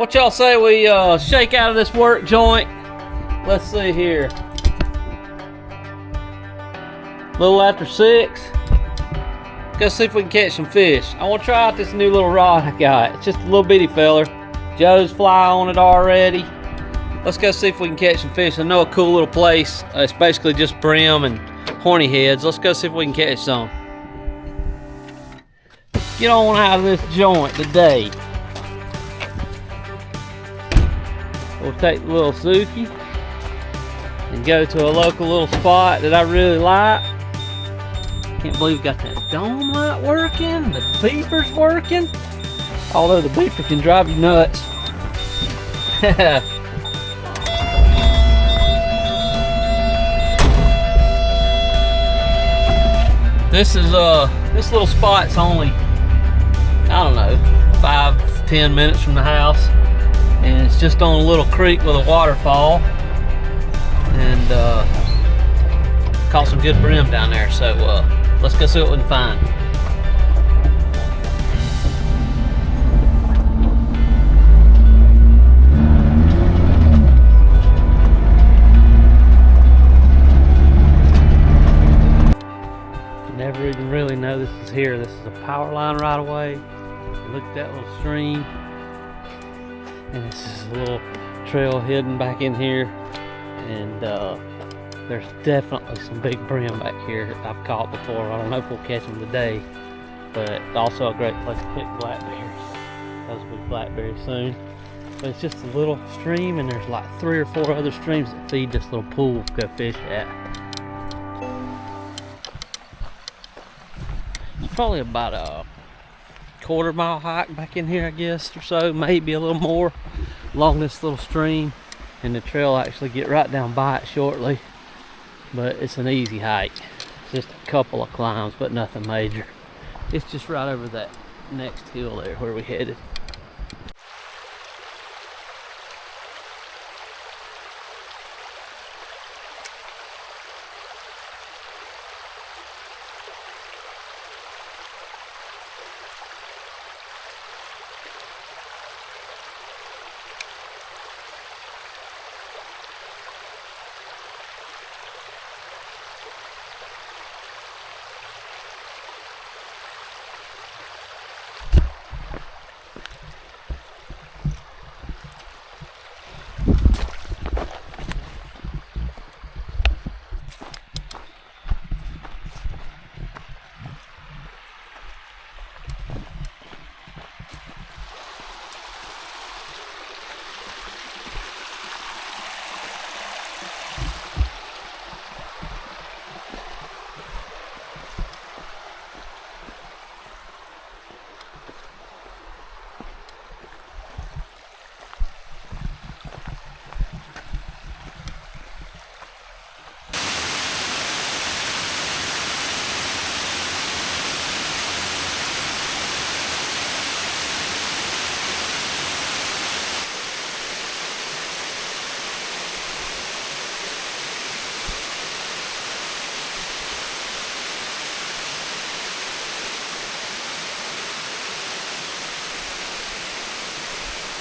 What y'all say we shake out of this work joint? Let's see here. A little after 6. Go see if we can catch some fish. I want to try out this new little rod I got. It's just a little bitty feller. Joe's fly on it already. Let's go see if we can catch some fish. I know a cool little place. It's basically just brim and horny heads. Let's go see if we can catch some. Get on out of this joint today. We'll take the little Suki and go to a local little spot that I really like. Can't believe we got that dome light working, the beeper's working. Although the beeper can drive you nuts. This little spot's only, I don't know, 5-10 minutes from the house. And it's just on a little creek with a waterfall, and caught some good brim down there. So let's go see what we can find. Never even really know this is here. This is a power line right away. Look at that little stream. And it's just a little trail hidden back in here, and there's definitely some big brim back here that I've caught before. I don't know if we'll catch them today, but also a great place to pick blackberries. Those will be blackberries soon. But it's just a little stream, and there's like 3 or 4 other streams that feed this little pool to go fish at. It's probably about a quarter-mile hike back in here, I guess, or so, maybe a little more, along this little stream, and the trail actually get right down by it shortly. But it's an easy hike, just a couple of climbs, but nothing major. It's just right over that next hill there where we headed.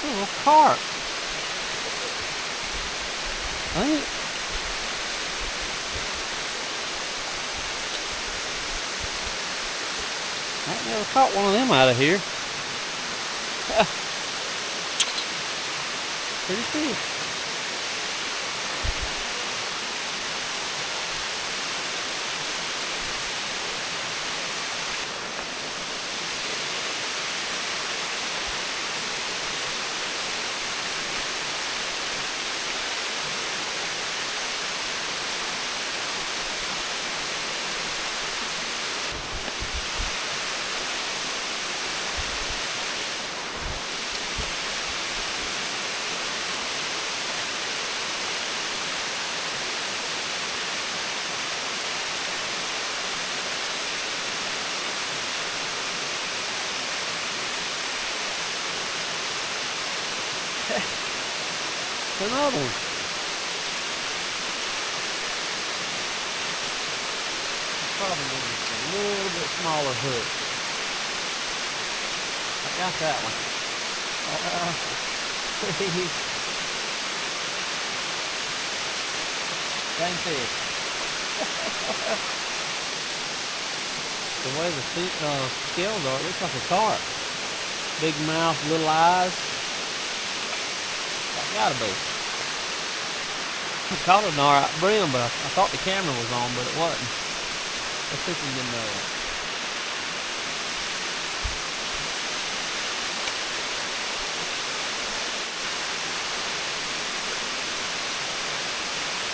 Little carp. I never caught one of them out of here. Pretty fish. Another one. Probably just a little bit smaller hook. I got that one. Dang fish. The way the scales are, it looks like a carp. Big mouth, little eyes. That gotta be. I caught an alright brim, but I thought the camera was on, but it wasn't. Let's see if we can get another one.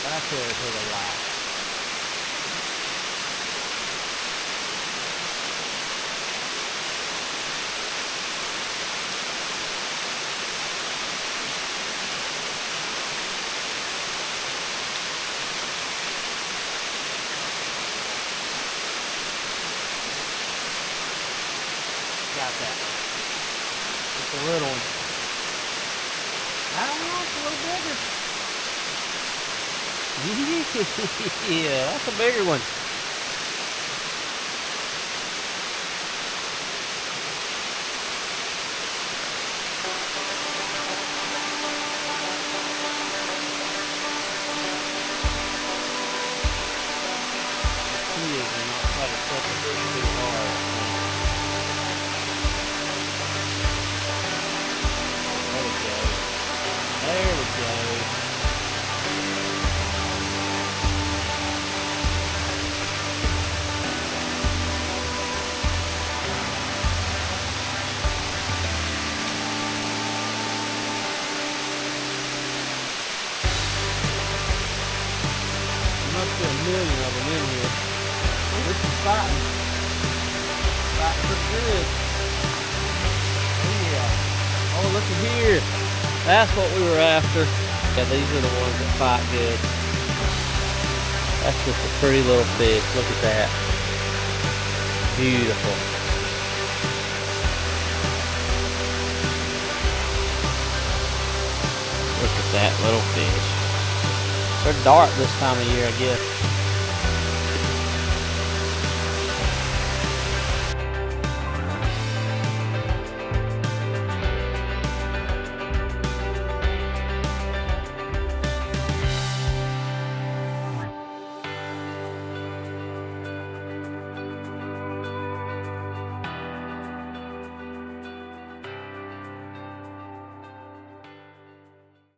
That's here to the light. Got that. It's a little one. I don't know, it's a little bigger. Yeah, that's a bigger one. He is not try to set the fish too hard. There we go. There we go. Must be a million of them in here. This is fighting. Fighting pretty good. Yeah. Oh, look at here. That's what we were after. Yeah, these are the ones that fight good. That's just a pretty little fish. Look at that. Beautiful. Look at that little fish. They're dark this time of year, I guess.